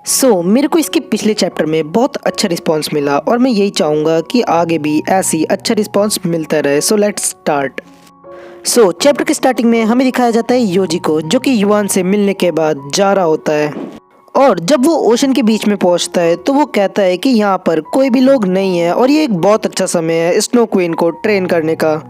मेरे को इसके पिछले चैप्टर में बहुत अच्छा रिस्पांस मिला और मैं यही चाहूँगा कि आगे भी ऐसी अच्छा रिस्पांस मिलता रहे। Let's start. चैप्टर के स्टार्टिंग में हमें दिखाया जाता है योजी को, जो कि युआन से मिलने के बाद जा रहा होता है। और जब वो ओशन के बीच में पहुंचता है तो वो कहता है कि यहाँ पर कोई भी लोग नहीं है और ये एक बहुत अच्छा समय है स्नो क्वीन को ट्रेन करने का।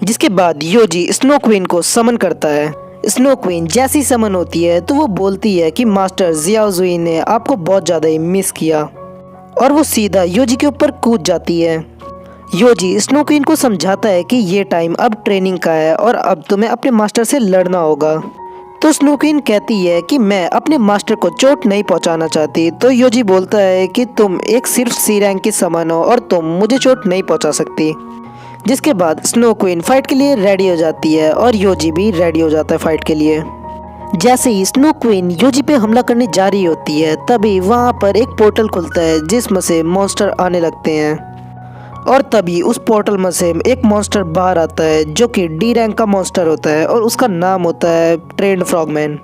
जिसके बाद योजी स्नो क्वीन को समन करता है। स्नो क्वीन जैसी समन होती है तो वो बोलती है कि मास्टर जियाओ जुई ने आपको बहुत ज़्यादा ही मिस किया, और वो सीधा योजी के ऊपर कूद जाती है। योजी स्नो क्वीन को समझाता है कि ये टाइम अब ट्रेनिंग का है और अब तुम्हें अपने मास्टर से लड़ना होगा। तो स्नो क्वीन कहती है कि मैं अपने मास्टर को चोट नहीं पहुंचाना चाहती। तो योजी बोलता है कि तुम एक सिर्फ सी रैंक की समान हो और तुम मुझे चोट नहीं पहुंचा सकती। जिसके बाद स्नो क्वीन फाइट के लिए रेडी हो जाती है और योजी भी रेडी हो जाता है फाइट के लिए। जैसे ही स्नो क्वीन योजी पे हमला करने जा रही होती है तभी वहाँ पर एक पोर्टल खुलता है जिसमें से मॉन्स्टर आने लगते हैं। और तभी उस पोर्टल में से एक मॉन्स्टर बाहर आता है जो कि डी रैंक का मॉन्स्टर होता है और उसका नाम होता है ट्रेंड फ्रॉगमैन।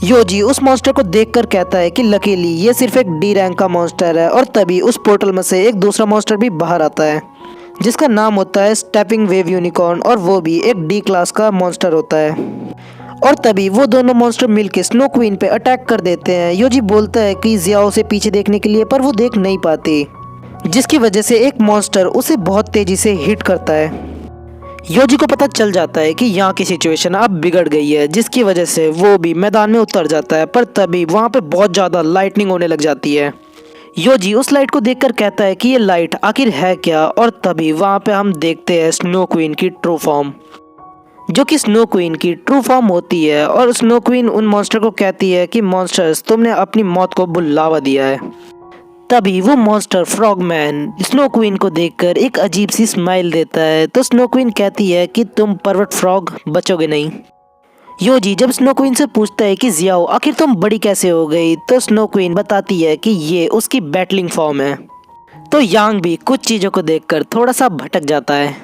योजी उस मॉन्स्टर को देखकर कहता है कि लकीली ये सिर्फ एक डी रैंक का मॉन्स्टर है। और तभी उस पोर्टल में से एक दूसरा मॉन्स्टर भी बाहर आता है जिसका नाम होता है स्टेपिंग वेव यूनिकॉर्न, और वो भी एक डी क्लास का मॉन्स्टर होता है। और तभी वो दोनों मॉन्स्टर मिलकर स्नो क्वीन पे अटैक कर देते हैं। योजी बोलता है कि जियाओ से पीछे देखने के लिए, पर वो देख नहीं पाती, जिसकी वजह से एक मॉन्स्टर उसे बहुत तेजी से हिट करता है। योजी को पता चल जाता है कि यहाँ की सिचुएशन अब बिगड़ गई है, जिसकी वजह से वो भी मैदान में उतर जाता है। पर तभी वहाँ पे बहुत ज़्यादा लाइटनिंग होने लग जाती है। योजी उस लाइट को देखकर कहता है कि ये लाइट आखिर है क्या। और तभी वहाँ पे हम देखते हैं स्नो क्वीन की ट्रू फॉर्म, जो कि स्नो क्वीन की ट्रू फॉर्म होती है। और स्नो क्वीन उन मॉन्स्टर को कहती है कि मॉन्स्टर्स, तुमने अपनी मौत को बुलावा दिया है। तभी वो मॉन्स्टर फ्रॉगमैन स्नो क्वीन को देखकर एक अजीब सी स्माइल देता है। तो स्नो क्वीन कहती है कि तुम परवर्ट फ्रॉग बचोगे नहीं। योजी जब स्नो क्वीन से पूछता है कि जियाओ आखिर तुम बड़ी कैसे हो गई, तो स्नो क्वीन बताती है कि ये उसकी बैटलिंग फॉर्म है। तो यांग भी कुछ चीज़ों को देखकर थोड़ा सा भटक जाता है।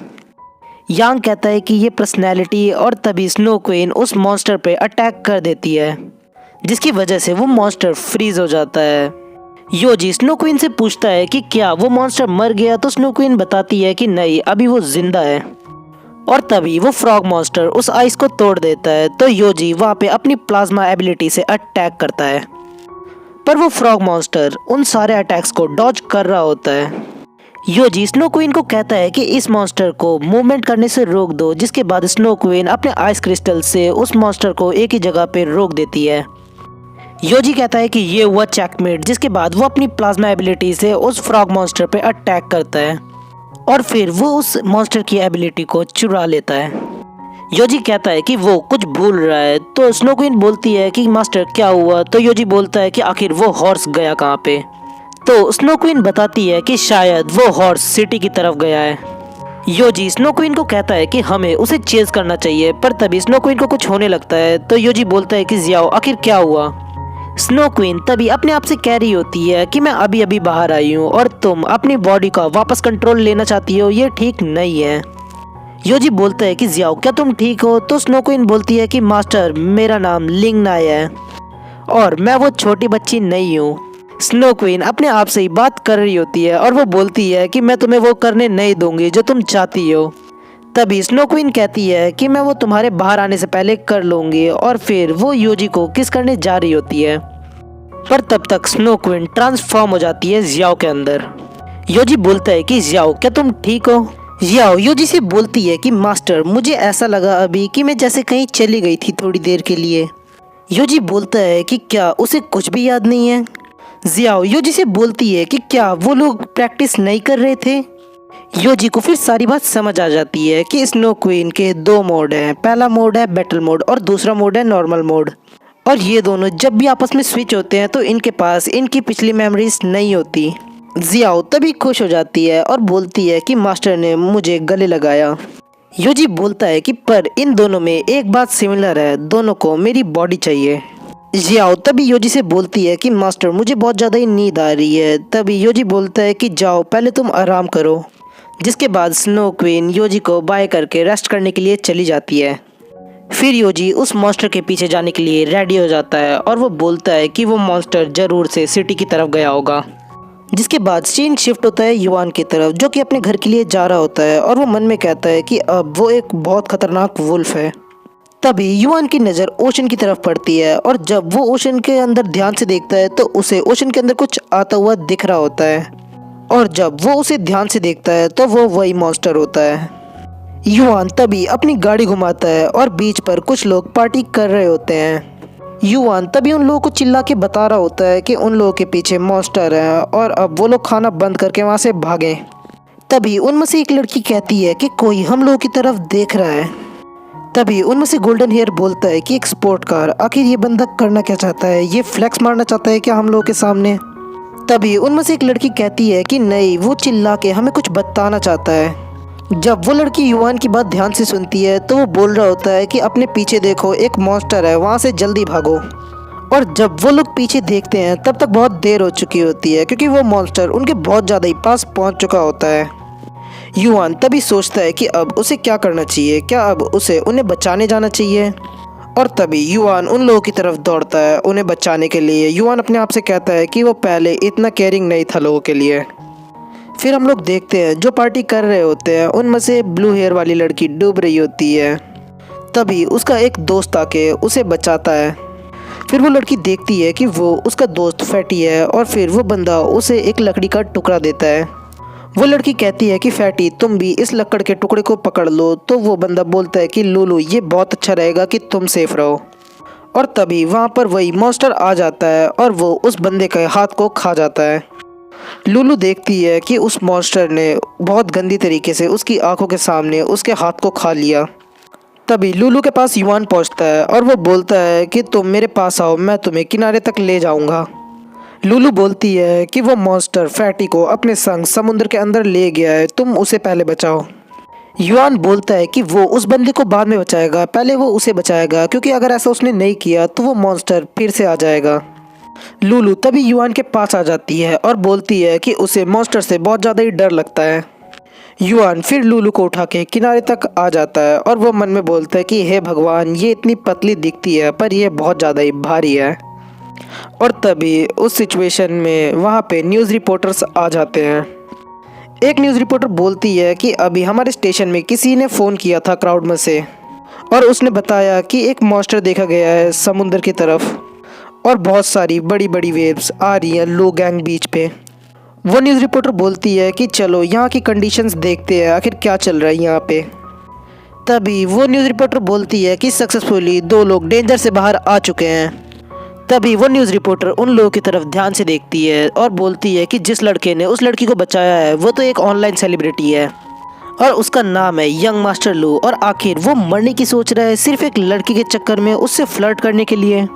यांग कहता है कि ये पर्सनैलिटी, और तभी स्नो क्वीन उस मॉन्स्टर पे अटैक कर देती है, जिसकी वजह से वो मॉन्स्टर फ्रीज हो जाता है। योजी स्नो क्वीन से पूछता है कि क्या वो मॉन्स्टर मर गया, तो स्नो क्वीन बताती है कि नहीं, अभी वो जिंदा है। और तभी वो फ्रॉग मॉन्स्टर उस आइस को तोड़ देता है। तो योजी वहाँ पे अपनी प्लाज्मा एबिलिटी से अटैक करता है, पर वो फ्रॉग मॉन्स्टर उन सारे अटैक्स को डॉज कर रहा होता है। योजी स्नो क्वीन को कहता है कि इस मॉन्स्टर को मूवमेंट करने से रोक दो, जिसके बाद स्नो क्वीन अपने आइस क्रिस्टल से उस मॉन्स्टर को एक ही जगह पे रोक देती है। योजी कहता है कि ये हुआ चेकमेट, जिसके बाद वो अपनी प्लाज्मा एबिलिटी से उस फ्रॉग मॉन्स्टर पे अटैक करता है और फिर वो उस मॉन्स्टर की एबिलिटी को चुरा लेता है। योजी कहता है कि वो कुछ भूल रहा है। तो स्नो क्वीन बोलती है कि मास्टर क्या हुआ, तो योजी बोलता है कि आखिर वो हॉर्स गया कहाँ पे। तो स्नो क्वीन बताती है कि शायद वो हॉर्स सिटी की तरफ गया है। योजी स्नो क्वीन को कहता है कि हमें उसे चेज करना चाहिए, पर तभी स्नो क्वीन को कुछ होने लगता है। तो योजी बोलता है कि जियाओ आखिर क्या हुआ। स्नो क्वीन तभी अपने आप से कह रही होती है कि मैं अभी अभी बाहर आई हूँ और तुम अपनी बॉडी का वापस कंट्रोल लेना चाहती हो, ये ठीक नहीं है। योजी बोलता है कि जियाओ क्या तुम ठीक हो। तो स्नो क्वीन बोलती है कि मास्टर मेरा नाम लिंग नाय है और मैं वो छोटी बच्ची नहीं हूँ। स्नो क्वीन अपने आप से ही बात कर रही होती है और वो बोलती है कि मैं तुम्हें वो करने नहीं दूंगी जो तुम चाहती हो। तभी स्नो क्वीन कहती है कि मैं वो तुम्हारे बाहर आने से पहले कर लूंगी, और फिर वो योजी को किस करने जा रही होती है। पर तब तक स्नो क्वीन ट्रांसफॉर्म हो जाती है जियाओ के अंदर। योजी बोलता है कि जियाओ क्या तुम ठीक हो। जियाओ योजी से बोलती है कि मास्टर मुझे ऐसा लगा अभी कि मैं जैसे कहीं चली गई थी थोड़ी देर के लिए। योजी बोलता है कि क्या उसे कुछ भी याद नहीं है। जियाओ योजी से बोलती है कि क्या वो लोग प्रैक्टिस नहीं कर रहे थे। योजी को फिर सारी बात समझ आ जाती है कि स्नो क्वीन के दो मोड हैं। पहला मोड है बैटल मोड और दूसरा मोड है नॉर्मल मोड। और ये दोनों जब भी आपस में स्विच होते हैं तो इनके पास इनकी पिछली मेमोरीज नहीं होती। जियाओ तभी खुश हो जाती है और बोलती है कि मास्टर ने मुझे गले लगाया। योजी बोलता है कि पर इन दोनों में एक बात सिमिलर है, दोनों को मेरी बॉडी चाहिए। जियाओ तभी योजी से बोलती है कि मास्टर मुझे बहुत ज़्यादा ही नींद आ रही है। तभी योजी बोलता है कि जाओ पहले तुम आराम करो। जिसके बाद स्नो क्वीन योजी को बाय करके रेस्ट करने के लिए चली जाती है। फिर योजी उस मॉन्स्टर के पीछे जाने के लिए रेडी हो जाता है और वो बोलता है कि वो मॉन्स्टर जरूर से सिटी की तरफ गया होगा। जिसके बाद सीन शिफ्ट होता है युआन की तरफ, जो कि अपने घर के लिए जा रहा होता है और वो मन में कहता है कि अब वो एक बहुत खतरनाक वुल्फ है। तभी युआन की नज़र ओशन की तरफ पड़ती है और जब वो ओशन के अंदर ध्यान से देखता है तो उसे ओशन के अंदर कुछ आता हुआ दिख रहा होता है, और जब वो उसे ध्यान से देखता है तो वो वही मॉन्स्टर होता है। युआन तभी अपनी गाड़ी घुमाता है और बीच पर कुछ लोग पार्टी कर रहे होते हैं। युआन तभी उन लोगों को चिल्ला के बता रहा होता है कि उन लोगों के पीछे मॉन्स्टर है और अब वो लोग खाना बंद करके वहाँ से भागें। तभी उनमें से एक लड़की कहती है कि कोई हम लोगों की तरफ देख रहा है। तभी उनमें से गोल्डन हेयर बोलता है कि एक स्पोर्ट कार, आखिर ये बंदा करना क्या चाहता है, ये फ्लेक्स मारना चाहता है क्या हम लोगों के सामने। तभी उनमें से एक लड़की कहती है कि नहीं, वो चिल्ला के हमें कुछ बताना चाहता है। जब वो लड़की युआन की बात ध्यान से सुनती है तो वो बोल रहा होता है कि अपने पीछे देखो, एक मॉन्स्टर है, वहाँ से जल्दी भागो। और जब वो लोग पीछे देखते हैं तब तक बहुत देर हो चुकी होती है, क्योंकि वो मॉन्स्टर उनके बहुत ज़्यादा ही पास पहुँच चुका होता है। युआन तभी सोचता है कि अब उसे क्या करना चाहिए, क्या अब उसे उन्हें बचाने जाना चाहिए। और तभी युआन उन लोगों की तरफ दौड़ता है उन्हें बचाने के लिए। युआन अपने आप से कहता है कि वो पहले इतना केयरिंग नहीं था लोगों के लिए। फिर हम लोग देखते हैं जो पार्टी कर रहे होते हैं उनमें से ब्लू हेयर वाली लड़की डूब रही होती है। तभी उसका एक दोस्त आके उसे बचाता है। फिर वो लड़की देखती है कि वो उसका दोस्त फैटी है और फिर वो बंदा उसे एक लकड़ी का टुकड़ा देता है। वो लड़की कहती है कि फैटी, तुम भी इस लकड़ के टुकड़े को पकड़ लो। तो वो बंदा बोलता है कि लूलू, ये बहुत अच्छा रहेगा कि तुम सेफ रहो। और तभी वहाँ पर वही मॉन्स्टर आ जाता है और वो उस बंदे के हाथ को खा जाता है। लूलू देखती है कि उस मॉन्स्टर ने बहुत गंदी तरीके से उसकी आंखों के सामने उसके हाथ को खा लिया। तभी लूलू के पास युआन पहुंचता है और वो बोलता है कि तुम मेरे पास आओ, मैं तुम्हें किनारे तक ले जाऊंगा। लूलू बोलती है कि वो मॉन्स्टर फैटी को अपने संग समुद्र के अंदर ले गया है, तुम उसे पहले बचाओ। युआन बोलता है कि वो उस बंदे को बाद में बचाएगा, पहले वो उसे बचाएगा, क्योंकि अगर ऐसा उसने नहीं किया तो वो मॉन्स्टर फिर से आ जाएगा। लूलू तभी युआन के पास आ जाती है और बोलती है कि उसे मॉन्स्टर से बहुत ज़्यादा ही डर लगता है। युआन फिर लूलू को उठा के किनारे तक आ जाता है और वो मन में बोलता है कि हे भगवान, ये इतनी पतली दिखती है पर ये बहुत ज़्यादा ही भारी है। और तभी उस सिचुएशन में वहाँ पे न्यूज़ रिपोर्टर्स आ जाते हैं। एक न्यूज़ रिपोर्टर बोलती है कि अभी हमारे स्टेशन में किसी ने फ़ोन किया था क्राउड में से, और उसने बताया कि एक मॉन्स्टर देखा गया है समुद्र की तरफ और बहुत सारी बड़ी बड़ी वेव्स आ रही हैं लो गैंग बीच पे। वो न्यूज़ रिपोर्टर बोलती है कि चलो यहाँ की कंडीशंस देखते हैं, आखिर क्या चल रहा है यहाँ पे। तभी वो न्यूज़ रिपोर्टर बोलती है कि सक्सेसफुली 2 लोग डेंजर से बाहर आ चुके हैं। तभी वो न्यूज़ रिपोर्टर उन लोगों की तरफ ध्यान से देखती है और बोलती है कि जिस लड़के ने उस लड़की को बचाया है वो तो एक ऑनलाइन सेलिब्रिटी है और उसका नाम है यंग मास्टर लू, और आखिर वो मरने की सोच रहा है सिर्फ एक लड़की के चक्कर में उससे फ्लर्ट करने के लिए।